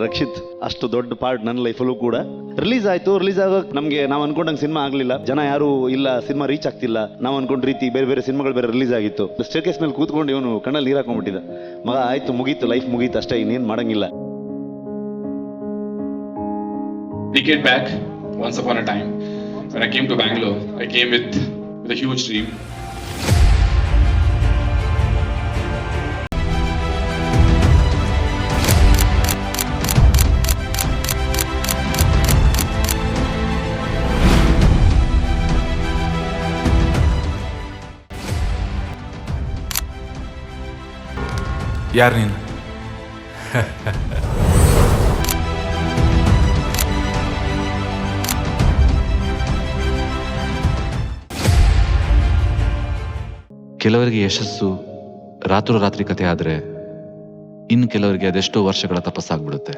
ರಕ್ಷಿತ್ ಅಷ್ಟು ದೊಡ್ಡ ಪಾರ್ಟ್ ನನ್ನ ಲೈಫಲ್ಲೂ ಕೂಡ. ರಿಲೀಸ್ ಆಗೋಕೆ ನಮಗೆ ನಾವು ಅನ್ಕೊಂಡಂಗೆ ಸಿನಿಮಾ ಆಗಲಿಲ್ಲ, ಜನ ಯಾರು ಇಲ್ಲ, ಸಿನಿಮಾ ರೀಚ್ ಆಗ್ತಿಲ್ಲ, ನಾವು ಅನ್ಕೊಂಡ ರೀತಿ ಬೇರೆ ಬೇರೆ ಸಿನಿಮಾಗಳು ಬೇರೆ ರಿಲೀಸ್ ಆಗಿತ್ತು. ಸ್ಟೇರ್ಕೇಸ್ ಮೇಲೆ ಕೂತ್ಕೊಂಡು ಇವನು ಕಣ್ಣಲ್ಲಿ ನೀರು ಹಾಕೊಂಡ್ಬಿಟ್ಟಿದ್ದ. ಮಗ ಆಯ್ತು, ಮುಗೀತು, ಲೈಫ್ ಮುಗೀತು ಅಷ್ಟೇ, ಇನ್ನೇನು ಮಾಡಂಗಿಲ್ಲ. Decade back, once upon a time, when I came to Bangalore, I came with a huge dream. ಯಾರು ನೀನು? ಕೆಲವರಿಗೆ ಯಶಸ್ಸು ರಾತ್ರೋರಾತ್ರಿ ಕಥೆ ಆದರೆ ಇನ್ನು ಕೆಲವರಿಗೆ ಅದೆಷ್ಟೋ ವರ್ಷಗಳ ತಪಸ್ಸಾಗ್ಬಿಡುತ್ತೆ.